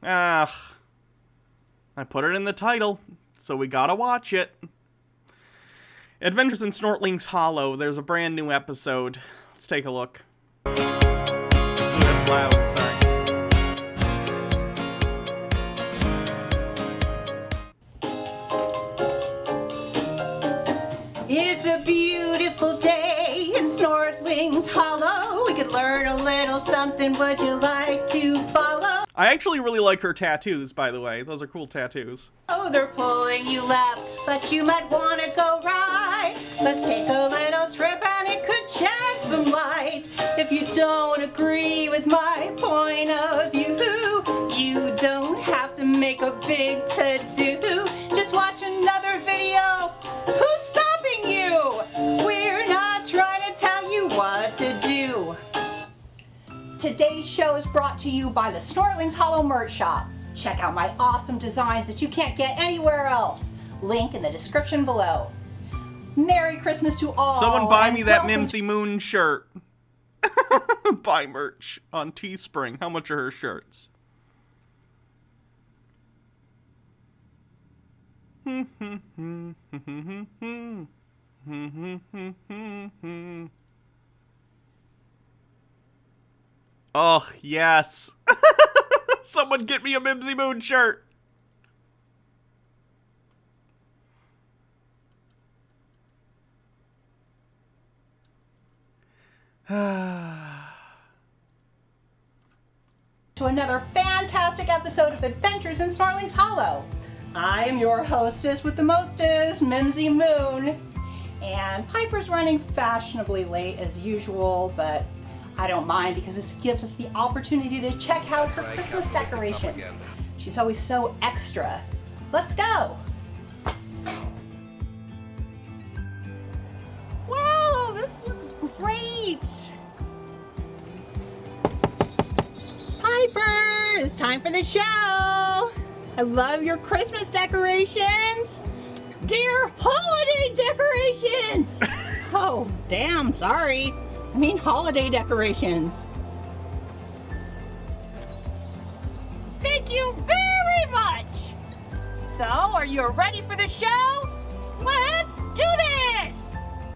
Ah, I put it in the title, so we gotta watch it. Adventures in Snortlings Hollow. There's a brand new episode. Let's take a look. Ooh, that's loud. Sorry. It's a beautiful day in Snortlings Hollow. We could learn a little something. Would you like to follow? I actually really like her tattoos, by the way. Those are cool tattoos. Oh, they're pulling you left, but you might want to go right. Let's take a little trip and it could shed some light. If you don't agree with my point of view, you don't have to make a big to-do. Just watch another video. Who's stopping you? We're not trying to tell you what to do. Today's show is brought to you by the Snortlings Hollow merch shop. Check out my awesome designs that you can't get anywhere else. Link in the description below. Merry Christmas to all. Someone buy me that Mimsy Moon shirt. Buy merch on Teespring. How much are her shirts? Oh, yes. Someone get me a Mimsy Moon shirt. To another fantastic episode of Adventures in Snortlings Hollow. I am your hostess with the mostest, Mimsy Moon. And Piper's running fashionably late as usual, but I don't mind because this gives us the opportunity to check out her Christmas decorations. She's always so extra. Let's go! Wow, this looks great! Piper, it's time for the show! I love your Christmas decorations! They're holiday decorations! Oh, damn, sorry. I mean holiday decorations. Thank you very much! So, are you ready for the show? Let's do this!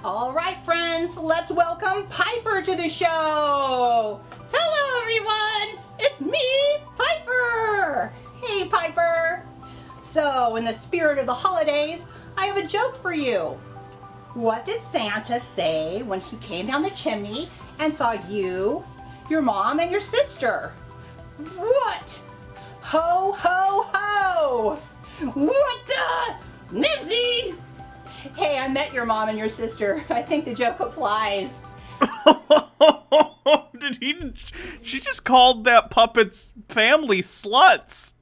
Alright friends, let's welcome Piper to the show! Hello everyone! It's me, Piper! Hey Piper! So, in the spirit of the holidays, I have a joke for you. What did Santa say when he came down the chimney and saw you, your mom, and your sister? What? Ho, ho, ho! What the? Mizzy! Hey, I met your mom and your sister. I think the joke applies. Did he? She just called that puppet's family sluts.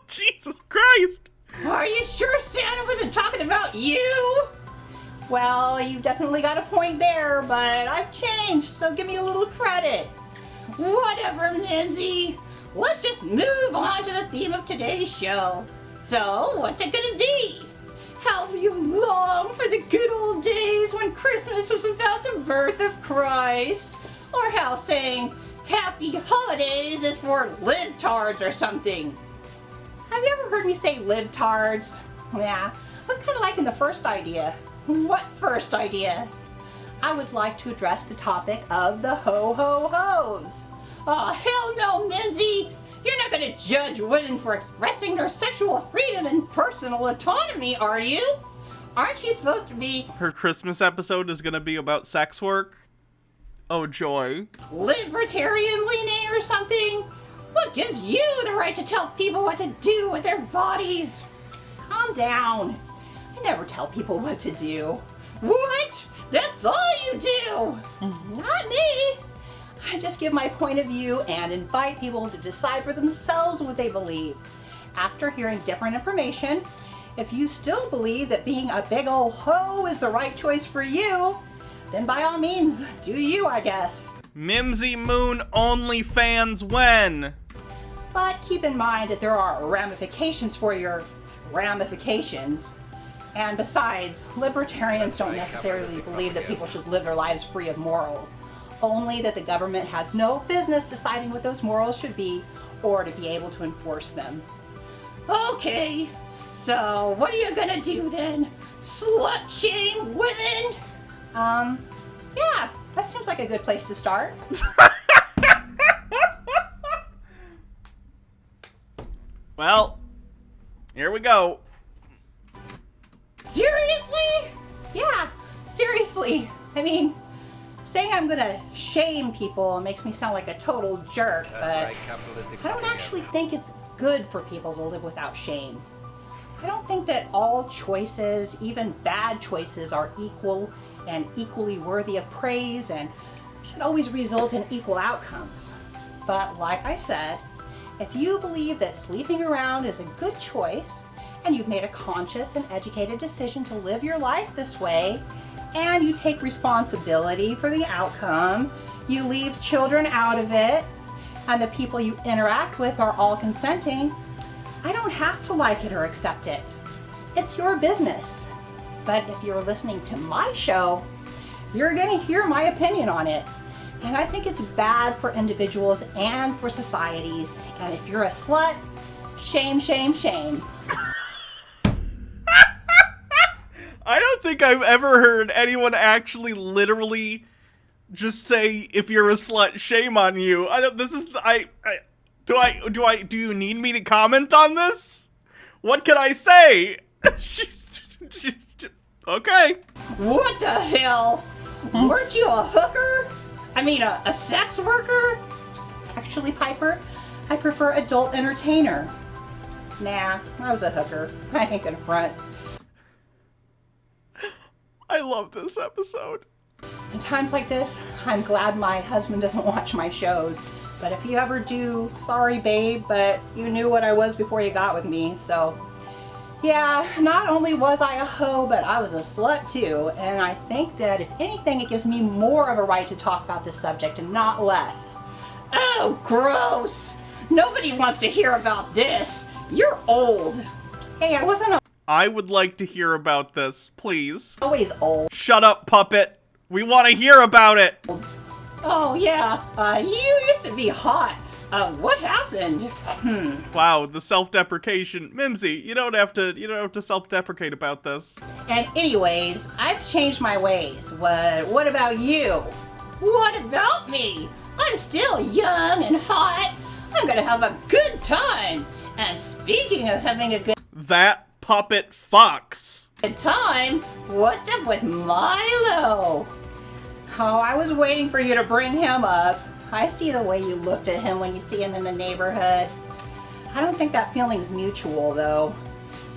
Jesus Christ! Are you sure Santa wasn't talking about you? Well, you definitely got a point there, but I've changed, so give me a little credit. Whatever, Mizzy. Let's just move on to the theme of today's show. So, what's it gonna be? How you long for the good old days when Christmas was about the birth of Christ? Or how saying happy holidays is for libtards or something? Have you ever heard me say libtards? Yeah, I was kind of liking the first idea. What first idea? I would like to address the topic of the ho-ho-hos. Oh, hell no, Mimsy! You're not going to judge women for expressing their sexual freedom and personal autonomy, are you? Aren't you supposed to be... Her Christmas episode is going to be about sex work? Oh, joy. libertarian leaning or something? What gives you the right to tell people what to do with their bodies? Calm down. I never tell people what to do. What? That's all you do? Not me. I just give my point of view and invite people to decide for themselves what they believe. After hearing different information, if you still believe that being a big ol' hoe is the right choice for you, then by all means, do you, I guess. Mimsy Moon OnlyFans when? But keep in mind that there are ramifications for your ramifications. And besides, libertarians don't necessarily believe that people should live their lives free of morals. Only that the government has no business deciding what those morals should be or to be able to enforce them. Okay, so what are you gonna do then? Slut shame women? Yeah, that seems like a good place to start. Well, here we go. Seriously? Yeah, seriously. I mean, saying I'm gonna shame people makes me sound like a total jerk, but I don't actually think it's good for people to live without shame. I don't think that all choices, even bad choices, are equal and equally worthy of praise and should always result in equal outcomes. But like I said, if you believe that sleeping around is a good choice, and you've made a conscious and educated decision to live your life this way, and you take responsibility for the outcome, you leave children out of it, and the people you interact with are all consenting, I don't have to like it or accept it. It's your business. But if you're listening to my show, you're going to hear my opinion on it. And I think it's bad for individuals and for societies. And if you're a slut, shame, shame, shame. I don't think I've ever heard anyone actually literally just say, if you're a slut, shame on you. Do you need me to comment on this? What can I say? Okay. What the hell? Weren't you a hooker? I mean, a sex worker? Actually, Piper, I prefer adult entertainer. Nah, I was a hooker. I ain't gonna front. I love this episode. In times like this, I'm glad my husband doesn't watch my shows. But if you ever do, sorry babe, but you knew what I was before you got with me, so. Yeah, not only was I a hoe, but I was a slut too. And I think that if anything, it gives me more of a right to talk about this subject and not less. Oh, gross! Nobody wants to hear about this. You're old. Hey, I wasn't I would like to hear about this, please. always old. Shut up, puppet. We want to hear about it. Oh yeah, you used to be hot. What happened? Wow, the self-deprecation. Mimsy, you don't have to self-deprecate about this. And anyways, I've changed my ways. What about you? What about me? I'm still young and hot. I'm gonna have a good time. And speaking of having a good That puppet fucks. time, what's up with Milo? Oh, I was waiting for you to bring him up. I see the way you looked at him when you see him in the neighborhood. I don't think that feeling's mutual, though.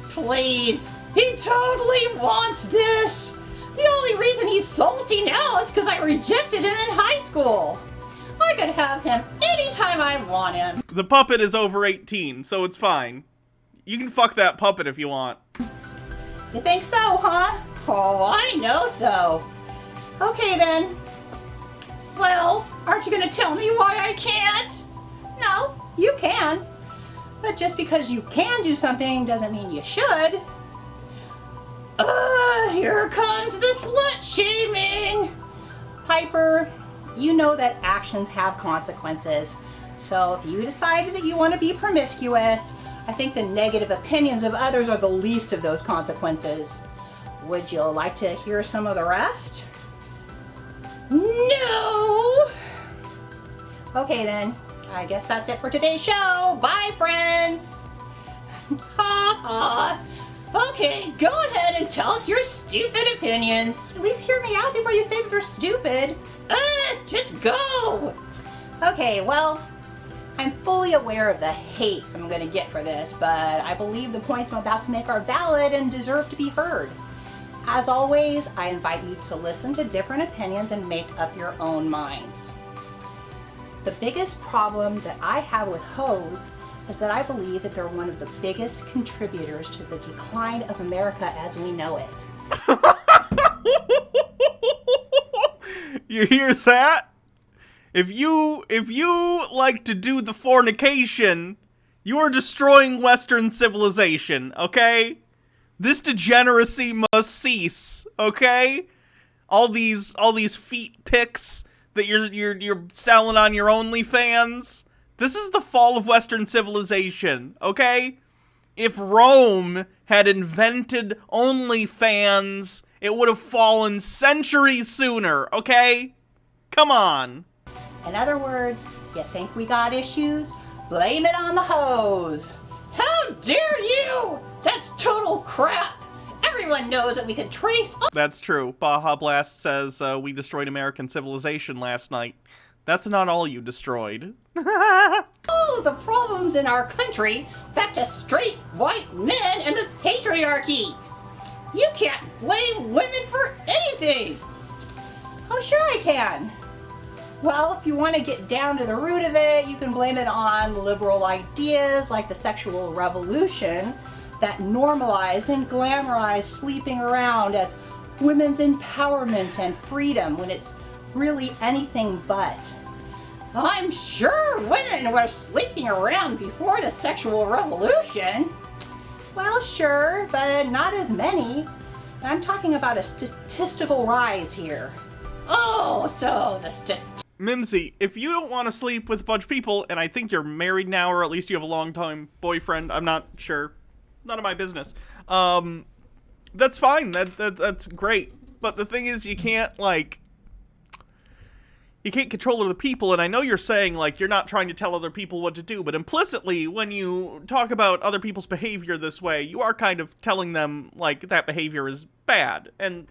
Please, he totally wants this. The only reason he's salty now is because I rejected him in high school. I could have him anytime I want him. The puppet is over 18, so it's fine. You can fuck that puppet if you want. You think so, huh? Oh, I know so. Okay, then. Well, aren't you going to tell me why I can't? No, you can. But just because you can do something doesn't mean you should. Here comes the slut shaming. Piper, you know that actions have consequences. So if you decide that you want to be promiscuous, I think the negative opinions of others are the least of those consequences. Would you like to hear some of the rest? No! Okay then, I guess that's it for today's show. Bye, friends! Ha ha! Okay, go ahead and tell us your stupid opinions. At least hear me out before you say that they're stupid. Just go! Okay, well, I'm fully aware of the hate I'm gonna get for this, but I believe the points I'm about to make are valid and deserve to be heard. As always, I invite you to listen to different opinions and make up your own minds. The biggest problem that I have with hoes is that I believe that they're one of the biggest contributors to the decline of America as we know it. You hear that? If you like to do the fornication, you are destroying Western civilization, okay? This degeneracy must cease, okay? All these feet pics that you're selling on your OnlyFans, This is the fall of Western civilization, okay? If Rome had invented OnlyFans, it would have fallen centuries sooner, okay? Come on. In other words, you think we got issues? Blame it on the hose. How dare you? That's total crap. Everyone knows that we can trace... That's true. Baja Blast says we destroyed American civilization last night. That's not all you destroyed. all of the problems in our country back to straight white men and the patriarchy. You can't blame women for anything. Oh, sure I can. Well, if you want to get down to the root of it, you can blame it on liberal ideas like the sexual revolution that normalize and glamorize sleeping around as women's empowerment and freedom when it's really anything but. I'm sure women were sleeping around before the sexual revolution. Well, sure, but not as many. I'm talking about a statistical rise here. Oh, so the Mimsy, if you don't want to sleep with a bunch of people, and I think you're married now, or at least you have a long-time boyfriend, I'm not sure. None of my business. That's fine. That's great. But the thing is, you can't control other people, and I know you're saying, like, you're not trying to tell other people what to do, but implicitly, when you talk about other people's behavior this way, you are kind of telling them, like, that behavior is bad. And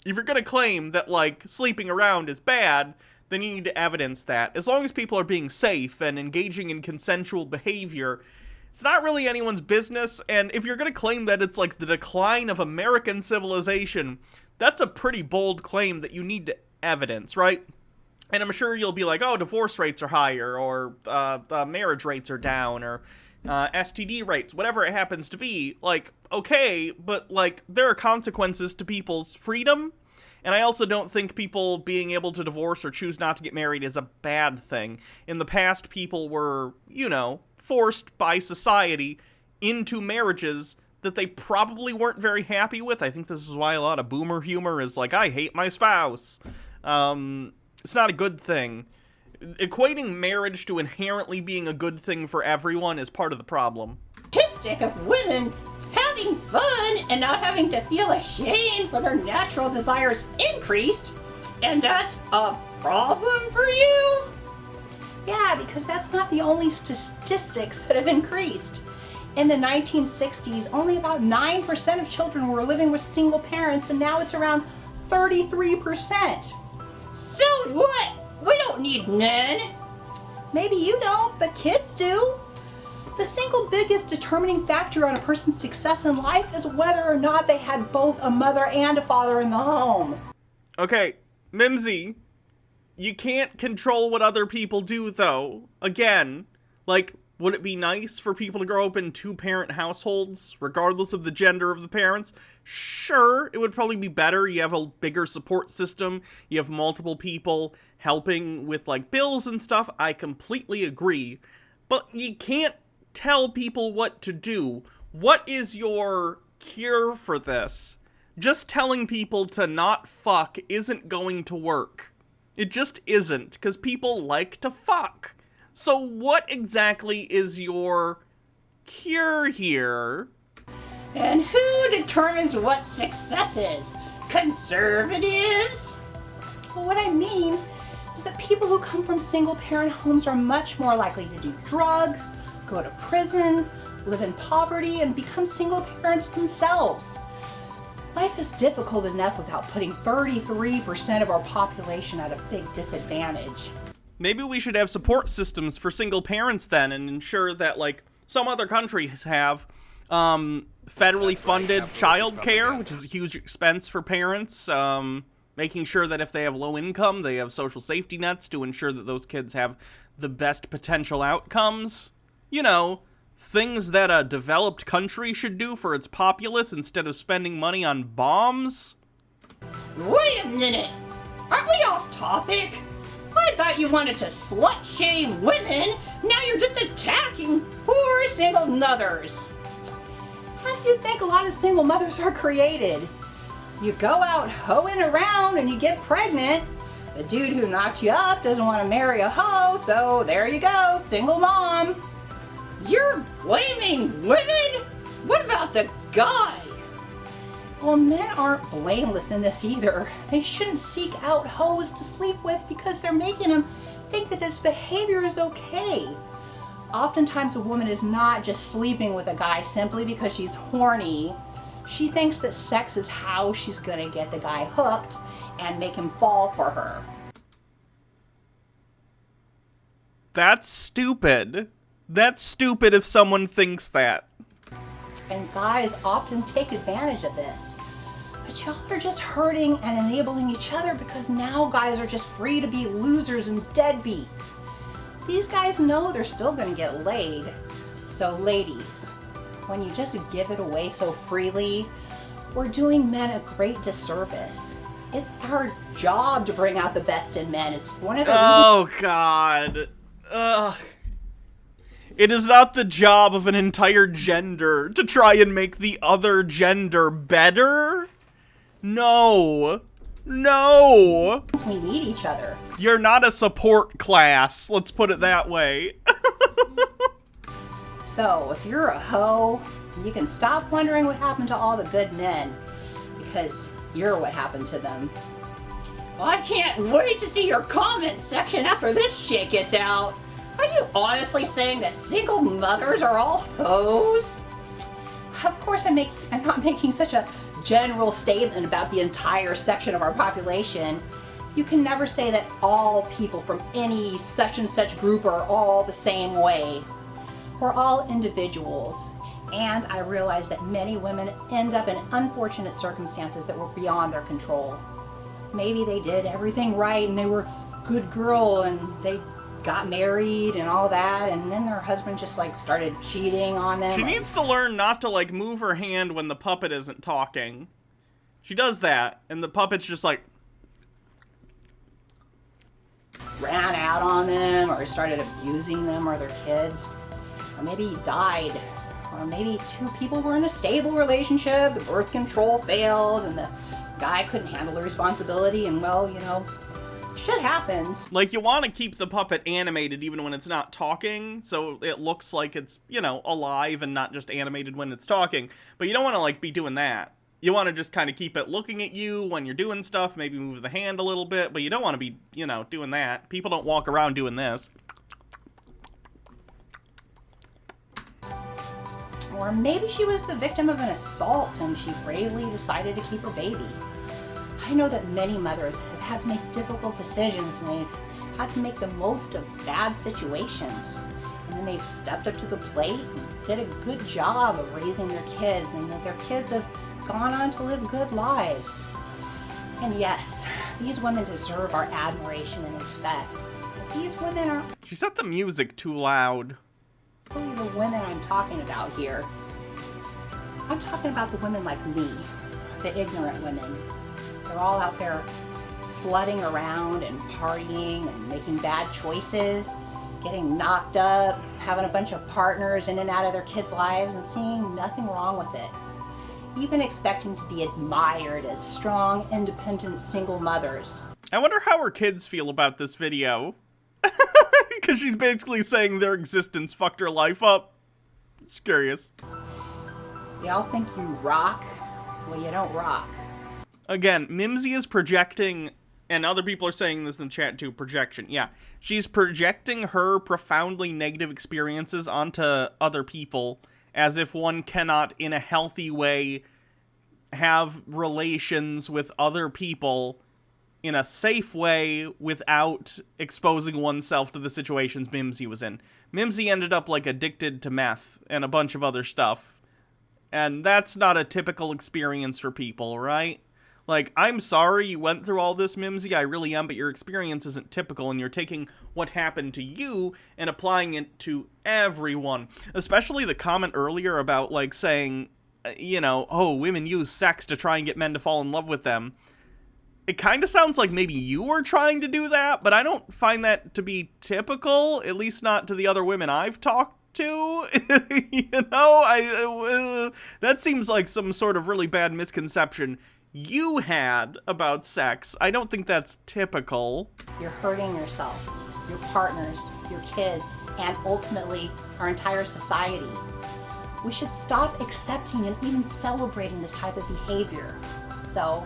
if you're gonna claim that, like, sleeping around is bad, then you need to evidence that. As long as people are being safe and engaging in consensual behavior, it's not really anyone's business, and if you're gonna claim that it's, like, the decline of American civilization, that's a pretty bold claim that you need to evidence, right? And I'm sure you'll be like, oh, divorce rates are higher, or marriage rates are down, or STD rates, whatever it happens to be. Like, okay, but, like, there are consequences to people's freedom, and I also don't think people being able to divorce or choose not to get married is a bad thing. In the past, people were, you know, forced by society into marriages that they probably weren't very happy with. I think this is why a lot of boomer humor is like, I hate my spouse. It's not a good thing. Equating marriage to inherently being a good thing for everyone is part of the problem. Statistic of women having fun and not having to feel ashamed for their natural desires increased, and that's a problem for you? Yeah, because that's not the only statistics that have increased. In the 1960s, only about 9% of children were living with single parents, and now it's around 33%. So what? We don't need none. Maybe you don't, but kids do. The single biggest determining factor on a person's success in life is whether or not they had both a mother and a father in the home. Okay, Mimsy, you can't control what other people do, though. Again, like, would it be nice for people to grow up in two-parent households, regardless of the gender of the parents? Sure, it would probably be better. You have a bigger support system. You have multiple people helping with, like, bills and stuff. I completely agree. But you can't tell people what to do. What is your cure for this? Just telling people to not fuck isn't going to work. It just isn't, because people like to fuck. So what exactly is your cure here? And who determines what success is? Conservatives? Well, what I mean is that people who come from single-parent homes are much more likely to do drugs, go to prison, live in poverty, and become single parents themselves. Life is difficult enough without putting 33% of our population at a big disadvantage. Maybe we should have support systems for single parents then, and ensure that, like, some other countries have federally funded childcare, which is a huge expense for parents, making sure that if they have low income, they have social safety nets to ensure that those kids have the best potential outcomes. You know, things that a developed country should do for its populace instead of spending money on bombs. Wait a minute! Aren't we off topic? I thought you wanted to slut-shame women. Now you're just attacking poor single mothers. How do you think a lot of single mothers are created? You go out hoeing around and you get pregnant. The dude who knocked you up doesn't want to marry a hoe, so there you go, single mom. You're blaming women? What about the guy? Well, men aren't blameless in this either. They shouldn't seek out hoes to sleep with because they're making them think that this behavior is okay. Oftentimes a woman is not just sleeping with a guy simply because she's horny. She thinks that sex is how she's gonna get the guy hooked and make him fall for her. That's stupid. That's stupid if someone thinks that. And guys often take advantage of this. But y'all are just hurting and enabling each other because now guys are just free to be losers and deadbeats. These guys know they're still gonna get laid. So ladies, when you just give it away so freely, we're doing men a great disservice. It's our job to bring out the best in men. It's one of the Oh, God. Ugh. It is not the job of an entire gender to try and make the other gender better. No. No. we need each other. You're not a support class, let's put it that way. So if you're a hoe, you can stop wondering what happened to all the good men, because you're what happened to them. Well, I can't wait to see your comment section after this shit gets out. Are you honestly saying that single mothers are all hoes? Of course I'm not making such a general statement about the entire section of our population. You can never say that all people from any such and such group are all the same way. We're all individuals, and I realize that many women end up in unfortunate circumstances that were beyond their control. Maybe they did everything right and they were a good girl and they got married and all that, and then their husband just like started cheating on them. She needs to learn not to like move her hand when the puppet isn't talking. She does that, and the puppet's just like ran out on them or started abusing them or their kids. Or maybe he died. Or maybe two people were in a stable relationship, the birth control failed, and the guy couldn't handle the responsibility, and well, you know, shit happens. Like, you want to keep the puppet animated even when it's not talking, so it looks like it's, you know, alive and not just animated when it's talking. But you don't want to, like, be doing that. You want to just kind of keep it looking at you when you're doing stuff, maybe move the hand a little bit, but you don't want to be, you know, doing that. People don't walk around doing this. Or maybe she was the victim of an assault and she bravely decided to keep her baby. I know that many mothers have had to make difficult decisions and they've had to make the most of bad situations. And then they've stepped up to the plate and did a good job of raising their kids, and that their kids have gone on to live good lives. And yes, these women deserve our admiration and respect. But these women are She set the music too loud. really the women I'm talking about here. I'm talking about the women like me, the ignorant women. They're all out there slutting around and partying and making bad choices, getting knocked up, having a bunch of partners in and out of their kids' lives and seeing nothing wrong with it. Even expecting to be admired as strong, independent, single mothers. I wonder how her kids feel about this video. Because she's basically saying their existence fucked her life up. Just curious. Y'all think you rock? Well, you don't rock. Again, Mimsy is projecting, and other people are saying this in the chat too, projection. Yeah, she's projecting her profoundly negative experiences onto other people as if one cannot, in a healthy way, have relations with other people in a safe way without exposing oneself to the situations Mimsy was in. Mimsy ended up, like, addicted to meth and a bunch of other stuff. And that's not a typical experience for people, right? Like, I'm sorry you went through all this, Mimsy, I really am, but your experience isn't typical, and you're taking what happened to you and applying it to everyone. Especially the comment earlier about, like, saying, you know, oh, women use sex to try and get men to fall in love with them. It kind of sounds like maybe you were trying to do that, but I don't find that to be typical, at least not to the other women I've talked to. You know, that seems like some sort of really bad misconception. you had about sex. I don't think that's typical. You're hurting yourself, your partners, your kids, and ultimately our entire society. We should stop accepting and even celebrating this type of behavior. So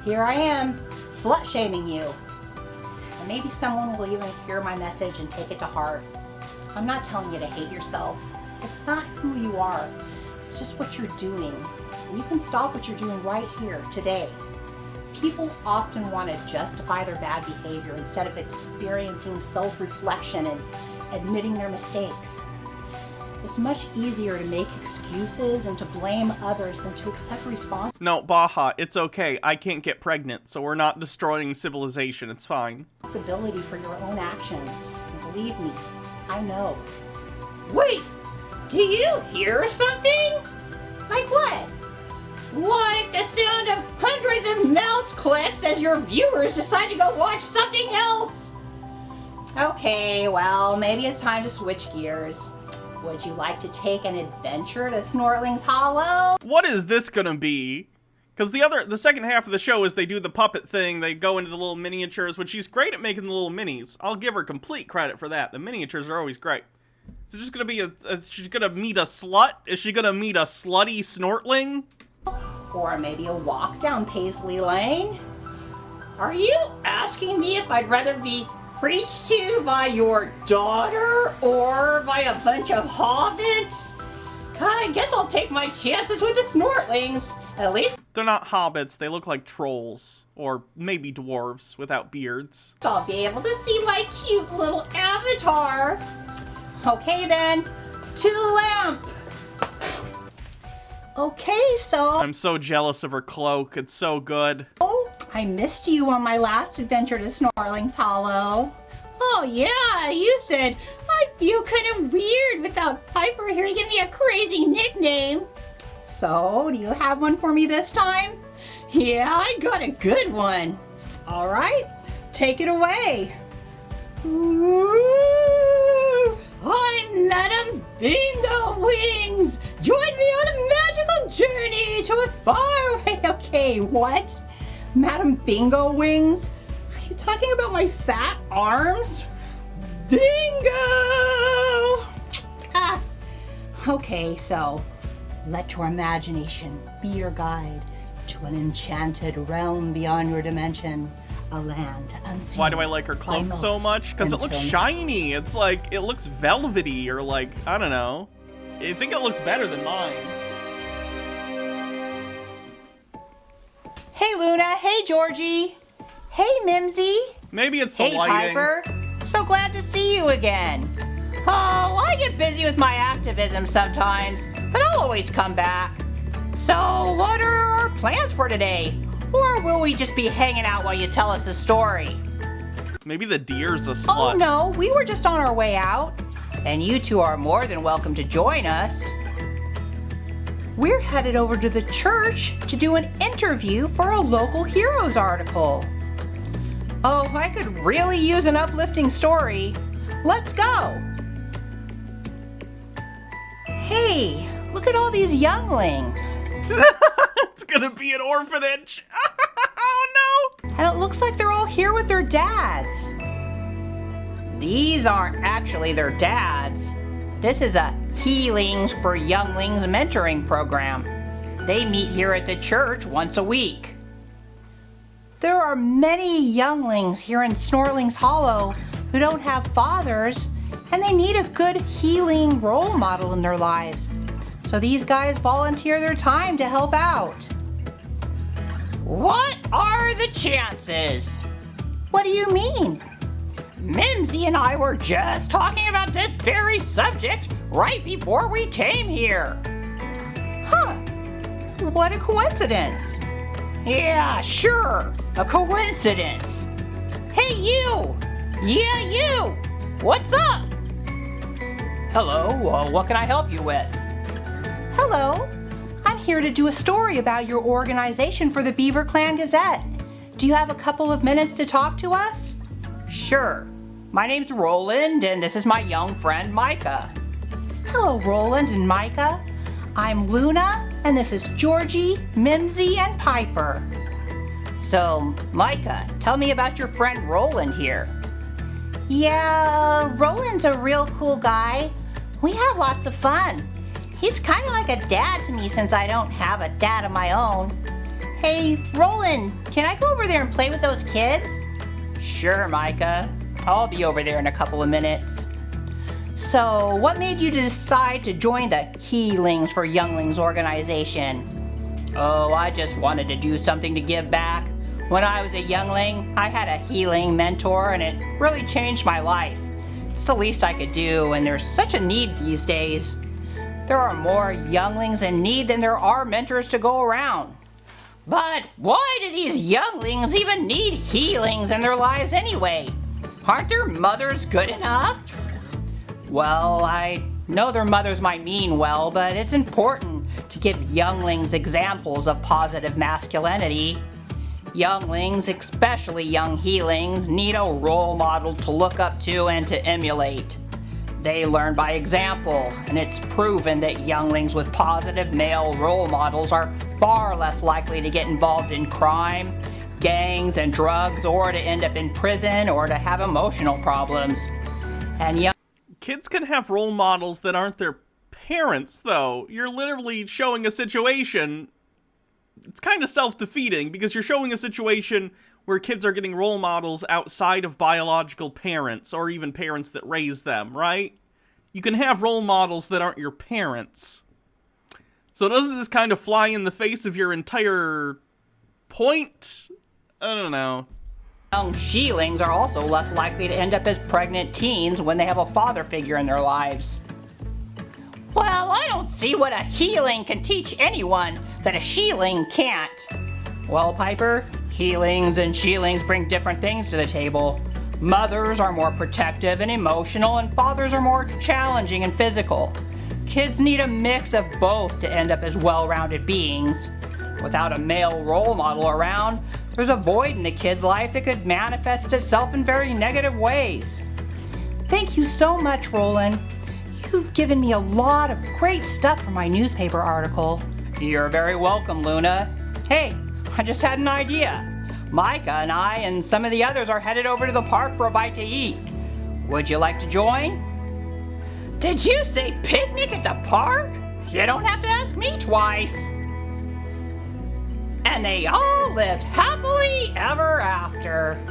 here I am, slut shaming you. And maybe someone will even hear my message and take it to heart. I'm not telling you to hate yourself. It's not who you are. It's just what you're doing. And you can stop what you're doing right here, today. People often want to justify their bad behavior instead of experiencing self-reflection and admitting their mistakes. It's much easier to make excuses and to blame others than to accept responsibility. No, Baja, it's okay. I can't get pregnant, so we're not destroying civilization. It's fine. Responsibility for your own actions. And believe me, I know. Wait, do you hear something? Like what? Like the sound of hundreds of mouse clicks as your viewers decide to go watch something else. Okay, well, maybe it's time to switch gears. Would you like to take an adventure to Snortlings Hollow? What is this gonna be? Because the second half of the show is they do the puppet thing, they go into the little miniatures, which she's great at making the little minis. I'll give her complete credit for that. The miniatures are always great. Is it just gonna be she's gonna meet a slut? Is she gonna meet a slutty Snortling? Or maybe a walk down Paisley Lane? Are you asking me if I'd rather be preached to by your daughter or by a bunch of hobbits? I guess I'll take my chances with the Snortlings. At least They're not hobbits, they look like trolls. Or maybe dwarves without beards. I'll be able to see my cute little avatar. Okay then, to the lamp. Okay, so I'm so jealous of her cloak, it's so good. I missed you on my last adventure to Snortlings Hollow. Oh yeah, you said I'd feel kind of weird without Piper here to give me a crazy nickname. So, do you have one for me this time? Yeah, I got a good one. All right, take it away. Ooh, I'm Madam Bingo Wings. Join me on a magical journey to a faraway... Okay, what? Madam Bingo Wings? Are you talking about my fat arms? Bingo! Ah. Okay, so let your imagination be your guide to an enchanted realm beyond your dimension. A land unseen. Why do I like her cloak so much? Because it looks shiny. It's like, it looks velvety or like, I don't know. I think it looks better than mine. Hey Luna, hey Georgie, hey Mimsy. Maybe it's the Hey lighting. Piper, so glad to see you again. Oh, I get busy with my activism sometimes, but I'll always come back. So what are our plans for today? Or will we just be hanging out while you tell us a story? Maybe the deer's a slut. Oh no, we were just on our way out. And you two are more than welcome to join us. We're headed over to the church to do an interview for a local heroes article. Oh, I could really use an uplifting story. Let's go. Hey, look at all these younglings. It's gonna be an orphanage. Oh no! And it looks like they're all here with their dads. These aren't actually their dads. This is a Healings for Younglings mentoring program. They meet here at the church once a week. There are many younglings here in Snortlings Hollow who don't have fathers, and they need a good healing role model in their lives. So these guys volunteer their time to help out. What are the chances? What do you mean? Mimsy and I were just talking about this very subject right before we came here. Huh. What a coincidence. Yeah, sure. A coincidence. Hey, you. Yeah, you. What's up? Hello, what can I help you with? Hello. I'm here to do a story about your organization for the Beaver Clan Gazette. Do you have a couple of minutes to talk to us? Sure. My name's Roland, and this is my young friend, Micah. Hello, Roland and Micah. I'm Luna, and this is Georgie, Mimsy, and Piper. So, Micah, tell me about your friend Roland here. Yeah, Roland's a real cool guy. We have lots of fun. He's kind of like a dad to me since I don't have a dad of my own. Hey, Roland, can I go over there and play with those kids? Sure, Micah. I'll be over there in a couple of minutes. So, what made you decide to join the Healings for Younglings organization? Oh, I just wanted to do something to give back. When I was a youngling, I had a healing mentor and it really changed my life. It's the least I could do and there's such a need these days. There are more younglings in need than there are mentors to go around. But why do these younglings even need healings in their lives anyway? Aren't their mothers good enough? Well, I know their mothers might mean well, but it's important to give younglings examples of positive masculinity. Younglings, especially young healings, need a role model to look up to and to emulate. They learn by example, and it's proven that younglings with positive male role models are far less likely to get involved in crime, gangs, and drugs, or to end up in prison, or to have emotional problems. And kids can have role models that aren't their parents, though. You're literally showing a situation. It's kind of self-defeating, because you're showing a situation where kids are getting role models outside of biological parents, or even parents that raise them, right? You can have role models that aren't your parents. So doesn't this kind of fly in the face of your entire point? I don't know. Young sheelings are also less likely to end up as pregnant teens when they have a father figure in their lives. Well, I don't see what a healing can teach anyone that a sheeling can't. Well, Piper, healings and sheelings bring different things to the table. Mothers are more protective and emotional, and fathers are more challenging and physical. Kids need a mix of both to end up as well-rounded beings. Without a male role model around, there's a void in a kid's life that could manifest itself in very negative ways. Thank you so much, Roland. You've given me a lot of great stuff for my newspaper article. You're very welcome, Luna. Hey, I just had an idea. Micah and I and some of the others are headed over to the park for a bite to eat. Would you like to join? Did you say picnic at the park? You don't have to ask me twice. And they all lived happily ever after.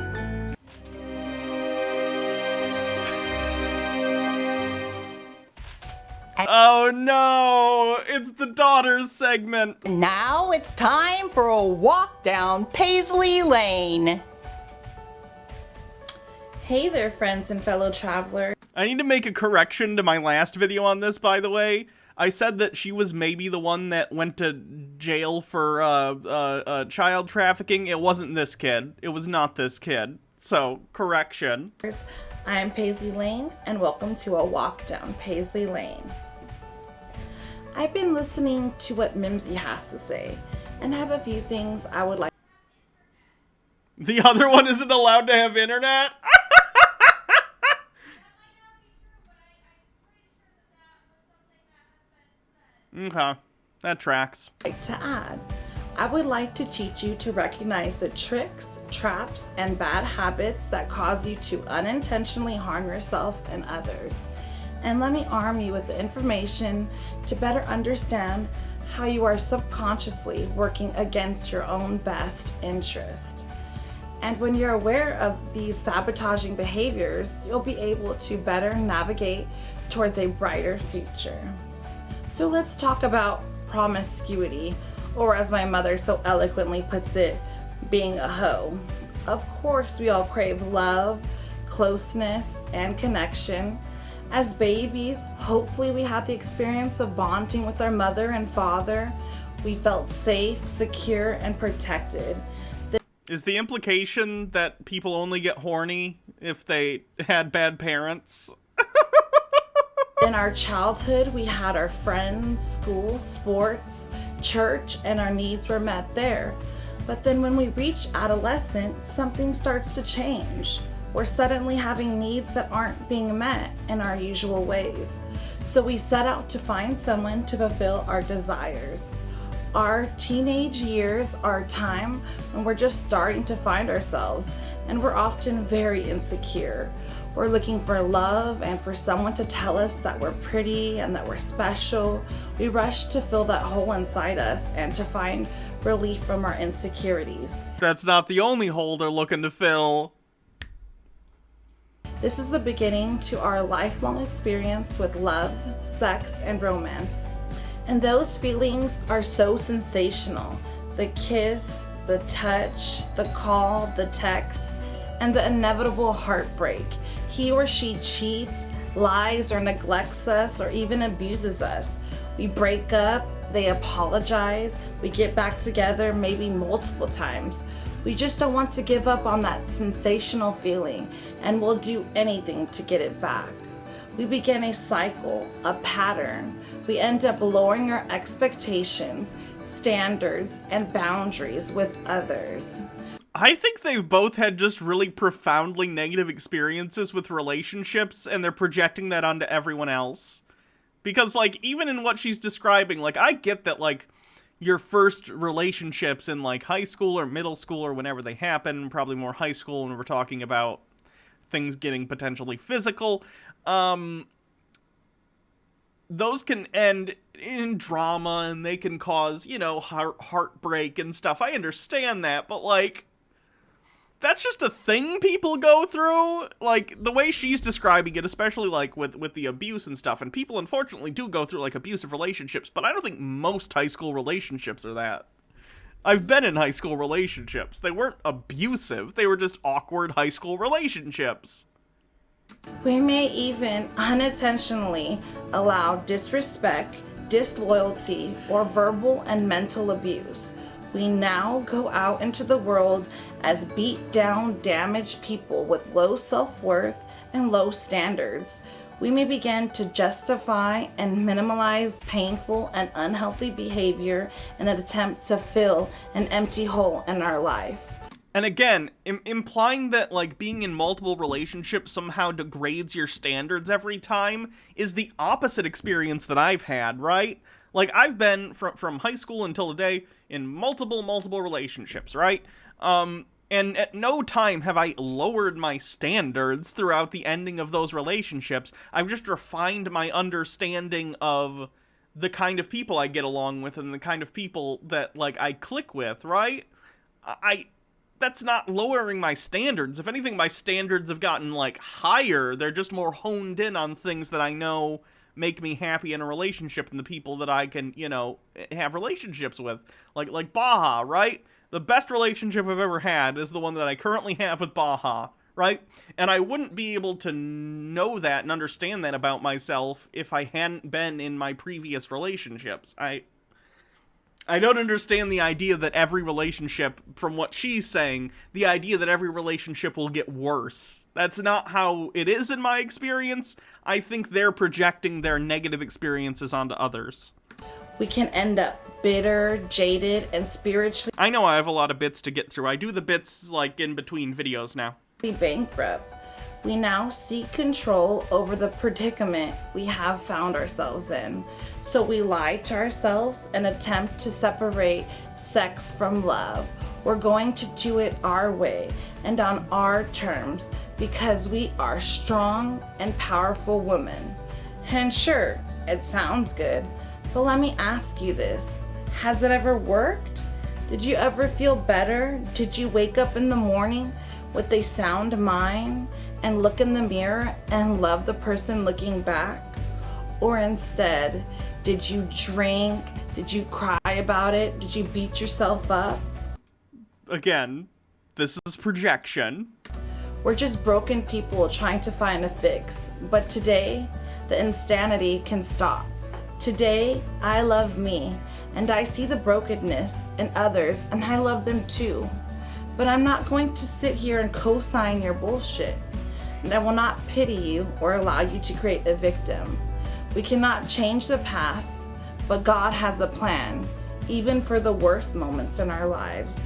Oh no! It's the daughters segment! Now it's time for a walk down Paisley Lane. Hey there, friends and fellow travelers. I need to make a correction to my last video on this, by the way. I said that she was maybe the one that went to jail for child trafficking. It wasn't this kid. It was not this kid. So, correction. I'm Paisley Lane, and welcome to a walk down Paisley Lane. I've been listening to what Mimsy has to say, and have a few things I would like. The other one isn't allowed to have internet? Okay, that tracks. To add, I would like to teach you to recognize the tricks, traps, and bad habits that cause you to unintentionally harm yourself and others. And let me arm you with the information to better understand how you are subconsciously working against your own best interest. And when you're aware of these sabotaging behaviors, you'll be able to better navigate towards a brighter future. So let's talk about promiscuity, or as my mother so eloquently puts it, being a hoe. Of course, we all crave love, closeness, and connection. As babies, hopefully we had the experience of bonding with our mother and father. We felt safe, secure, and protected. Is the implication that people only get horny if they had bad parents? In our childhood, we had our friends, school, sports, church, and our needs were met there. But then when we reach adolescence, something starts to change. We're suddenly having needs that aren't being met in our usual ways. So we set out to find someone to fulfill our desires. Our teenage years are a time when we're just starting to find ourselves, and we're often very insecure. We're looking for love and for someone to tell us that we're pretty and that we're special. We rush to fill that hole inside us and to find relief from our insecurities. That's not the only hole they're looking to fill. This is the beginning to our lifelong experience with love, sex, and romance. And those feelings are so sensational. The kiss, the touch, the call, the text, and the inevitable heartbreak. He or she cheats, lies, or neglects us, or even abuses us. We break up, they apologize, we get back together maybe multiple times. We just don't want to give up on that sensational feeling, and we'll do anything to get it back. We begin a cycle, a pattern. We end up lowering our expectations, standards, and boundaries with others. I think they've both had just really profoundly negative experiences with relationships, and they're projecting that onto everyone else. Because, like, even in what she's describing, like, I get that, like, your first relationships in, like, high school or middle school or whenever they happen, probably more high school when we're talking about things getting potentially physical, those can end in drama, and they can cause, you know, heartbreak and stuff. I understand that, but, like, that's just a thing people go through. Like, the way she's describing it, especially, like, with the abuse and stuff, and people, unfortunately, do go through, like, abusive relationships, but I don't think most high school relationships are that. I've been in high school relationships. They weren't abusive. They were just awkward high school relationships. We may even unintentionally allow disrespect, disloyalty, or verbal and mental abuse. We now go out into the world as beat down, damaged people with low self-worth and low standards. We may begin to justify and minimize painful and unhealthy behavior in an attempt to fill an empty hole in our life. And again, implying that, like, being in multiple relationships somehow degrades your standards every time is the opposite experience that I've had, right? Like, I've been, from high school until today, in multiple relationships, right? And at no time have I lowered my standards throughout the ending of those relationships. I've just refined my understanding of the kind of people I get along with and the kind of people that, like, I click with, right? That's not lowering my standards. If anything, my standards have gotten, like, higher. They're just more honed in on things that I know make me happy in a relationship and the people that I can, you know, have relationships with. Like Baja, right? The best relationship I've ever had is the one that I currently have with Baja, right? And I wouldn't be able to know that and understand that about myself if I hadn't been in my previous relationships. I don't understand the idea that every relationship, from what she's saying, the idea that every relationship will get worse. That's not how it is in my experience. I think they're projecting their negative experiences onto others. We can end up bitter, jaded, and spiritually I know I have a lot of bits to get through. I do the bits, like, in between videos now. bankrupt. We now seek control over the predicament we have found ourselves in. So we lie to ourselves and attempt to separate sex from love. We're going to do it our way and on our terms because we are strong and powerful women. And sure, it sounds good, but let me ask you this. Has it ever worked? Did you ever feel better? Did you wake up in the morning with a sound mind and look in the mirror and love the person looking back? Or instead, did you drink? Did you cry about it? Did you beat yourself up? Again, this is projection. We're just broken people trying to find a fix. But today, the insanity can stop. Today, I love me, and I see the brokenness in others, and I love them too. But I'm not going to sit here and co-sign your bullshit. And I will not pity you or allow you to create a victim. We cannot change the past, but God has a plan, even for the worst moments in our lives.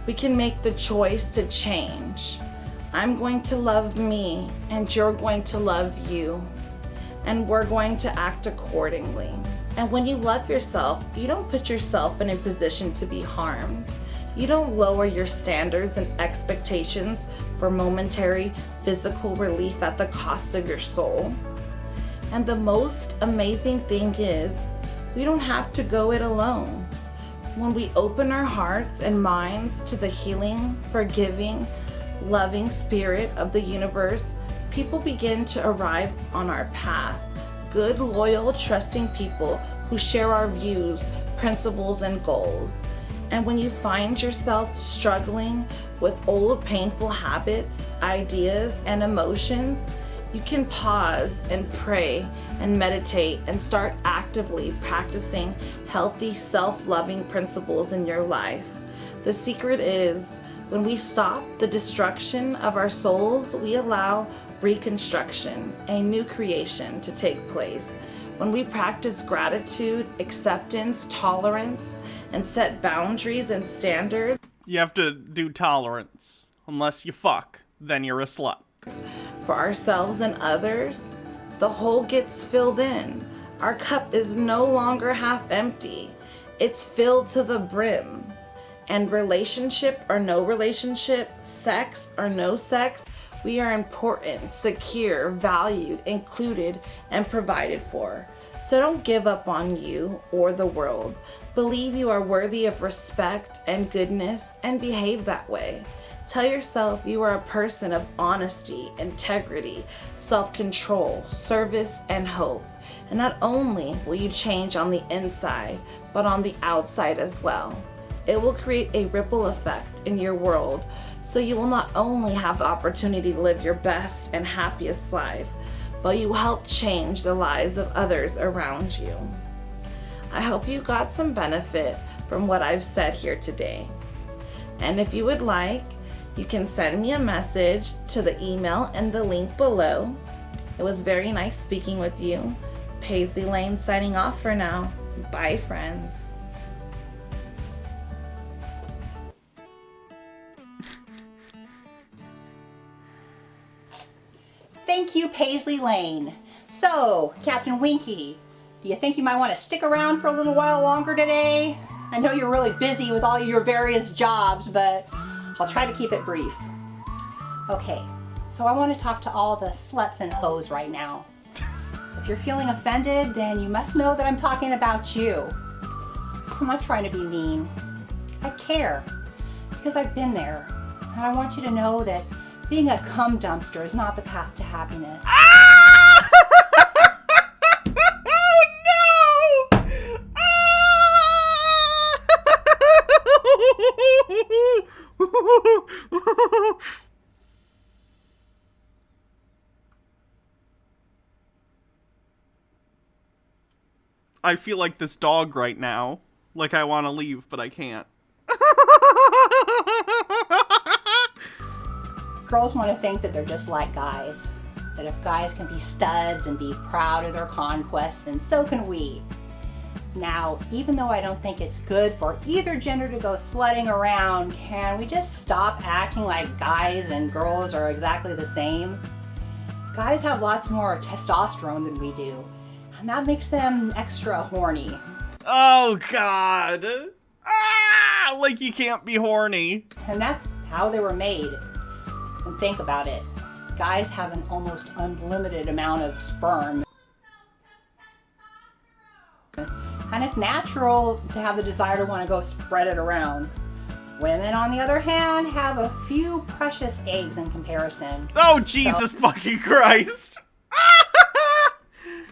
We can make the choice to change. I'm going to love me, and you're going to love you. and we're going to act accordingly. And when you love yourself, you don't put yourself in a position to be harmed. You don't lower your standards and expectations for momentary physical relief at the cost of your soul. And the most amazing thing is, we don't have to go it alone. When we open our hearts and minds to the healing, forgiving, loving spirit of the universe, people begin to arrive on our path. Good, loyal, trusting people who share our views, principles, and goals. And when you find yourself struggling with old painful habits, ideas, and emotions, you can pause and pray and meditate and start actively practicing healthy, self-loving principles in your life. The secret is, when we stop the destruction of our souls, we allow reconstruction, a new creation to take place. When we practice gratitude, acceptance, tolerance, and set boundaries and standards. You have to do tolerance. Unless you fuck, then you're a slut. For ourselves and others, the hole gets filled in. Our cup is no longer half empty. It's filled to the brim. And relationship or no relationship, sex or no sex, we are important, secure, valued, included, and provided for. So don't give up on you or the world. Believe you are worthy of respect and goodness and behave that way. Tell yourself you are a person of honesty, integrity, self-control, service, and hope. And not only will you change on the inside, but on the outside as well. It will create a ripple effect in your world, so you will not only have the opportunity to live your best and happiest life, but you will help change the lives of others around you. I hope you got some benefit from what I've said here today. And if you would like, you can send me a message to the email and the link below. It was very nice speaking with you. Paisley Lane signing off for now. Bye, friends. Thank you, Paisley Lane. So, Captain Winky, do you think you might want to stick around for a little while longer today? I know you're really busy with all your various jobs, but I'll try to keep it brief. Okay, so I want to talk to all the sluts and hoes right now. If you're feeling offended, then you must know that I'm talking about you. I'm not trying to be mean. I care, because I've been there. And I want you to know that being a cum dumpster is not the path to happiness. I feel like this dog right now. Like I want to leave, but I can't. Girls want to think that they're just like guys. That if guys can be studs and be proud of their conquests, then so can we. Now, even though I don't think it's good for either gender to go slutting around, can we just stop acting like guys and girls are exactly the same? Guys have lots more testosterone than we do, and that makes them extra horny. Oh, God. Like you can't be horny. And that's how they were made. And think about it. Guys have an almost unlimited amount of sperm. And it's natural to have the desire to want to go spread it around. Women, on the other hand, have a few precious eggs in comparison. Oh, Jesus fucking Christ.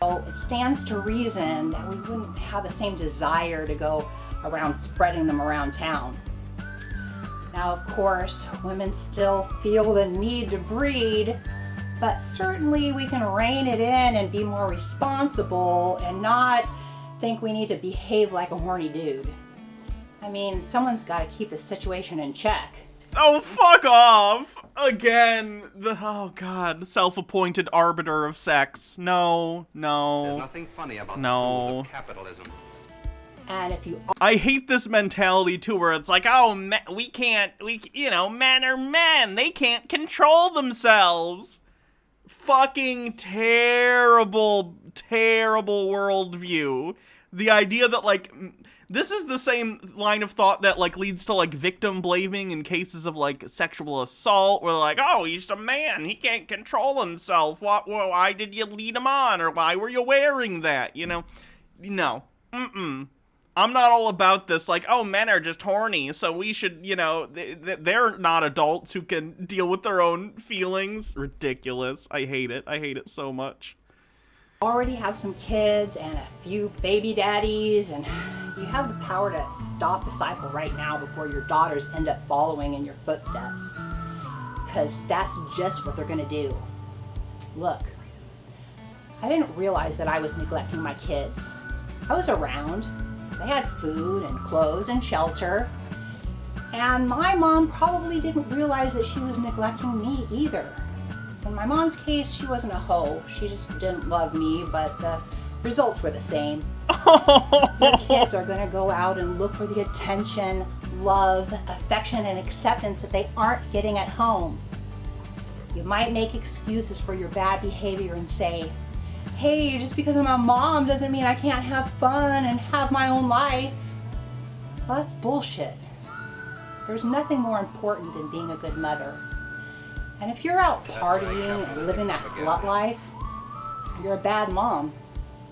So it stands to reason that we wouldn't have the same desire to go around spreading them around town. Now, of course, women still feel the need to breed, but certainly we can rein it in and be more responsible and not think we need to behave like a horny dude. I mean, someone's got to keep the situation in check. Oh, fuck off! Again, oh God, self-appointed arbiter of sex. No. There's nothing funny about the tools of capitalism. And if you I hate this mentality too, where it's like, oh, men are men, they can't control themselves. fucking terrible, terrible worldview. The idea that, like, this is the same line of thought that, like, leads to, like, victim blaming in cases of, like, sexual assault, where, like, oh, he's a man, he can't control himself, why did you lead him on, or why were you wearing that, you know? No. I'm not all about this, like, oh, men are just horny, so we should, you know, they're not adults who can deal with their own feelings. Ridiculous. I hate it. I hate it so much. Already have some kids and a few baby daddies, and you have the power to stop the cycle right now before your daughters end up following in your footsteps. Because that's just what they're gonna do. Look, I didn't realize that I was neglecting my kids. I was around. They had food and clothes and shelter. And my mom probably didn't realize that she was neglecting me either. In my mom's case, she wasn't a hoe. She just didn't love me, but the results were the same. Your kids are gonna go out and look for the attention, love, affection, and acceptance that they aren't getting at home. You might make excuses for your bad behavior and say, hey, just because I'm a mom doesn't mean I can't have fun and have my own life. Well, that's bullshit. There's nothing more important than being a good mother. And if you're out partying and living that slut life, you're a bad mom,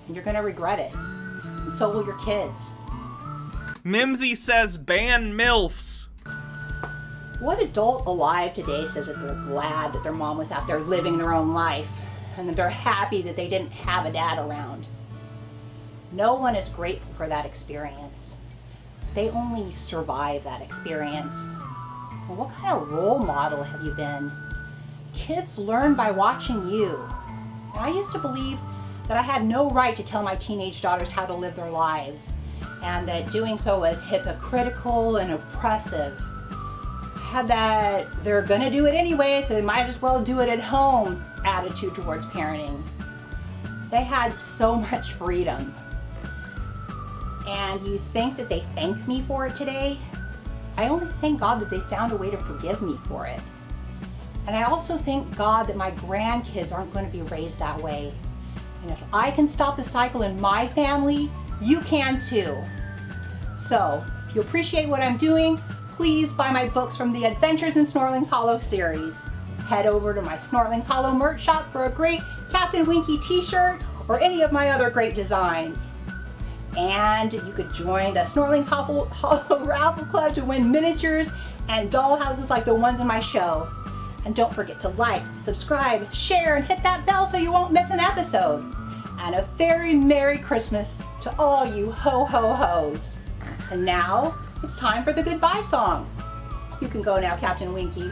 and you're gonna regret it. And so will your kids. Mimsy says ban MILFs. What adult alive today says that they're glad that their mom was out there living their own life, and that they're happy that they didn't have a dad around? No one is grateful for that experience. They only survive that experience. Well, what kind of role model have you been? Kids learn by watching you. And I used to believe that I had no right to tell my teenage daughters how to live their lives, and that doing so was hypocritical and oppressive. I had that they're gonna do it anyway, so they might as well do it at home attitude towards parenting. They had so much freedom. And you think that they thank me for it today? I only thank God that they found a way to forgive me for it. And I also thank God that my grandkids aren't going to be raised that way. And if I can stop the cycle in my family, you can too. So, if you appreciate what I'm doing, please buy my books from the Adventures in Snortlings Hollow series. Head over to my Snortlings Hollow merch shop for a great Captain Winky t-shirt or any of my other great designs. And you could join the Snortlings Hollow Raffle Club to win miniatures and doll houses like the ones in my show. And don't forget to like, subscribe, share, and hit that bell so you won't miss an episode. And a very Merry Christmas to all you ho-ho-hos. And now, it's time for the goodbye song. You can go now, Captain Winky.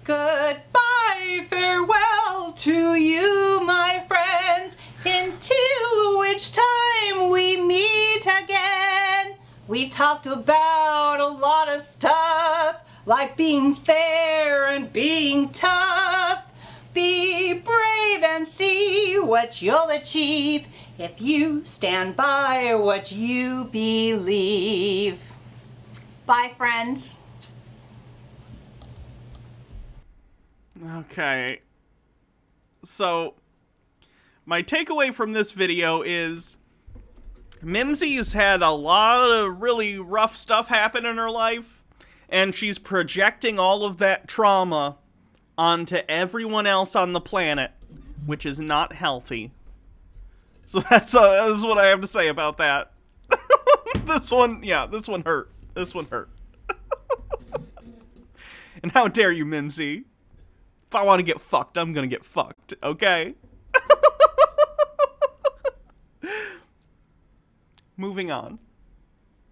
Goodbye, farewell to you, my friends, until which time we meet again. We've talked about a lot of stuff, like being fair and being tough. Be brave and see what you'll achieve if you stand by what you believe. Bye, friends. Okay. So, my takeaway from this video is Mimsy's had a lot of really rough stuff happen in her life, and she's projecting all of that trauma onto everyone else on the planet, which is not healthy. So that's what I have to say about that. This one hurt. This one hurt. And how dare you, Mimsy? If I want to get fucked, I'm gonna get fucked, okay? Moving on.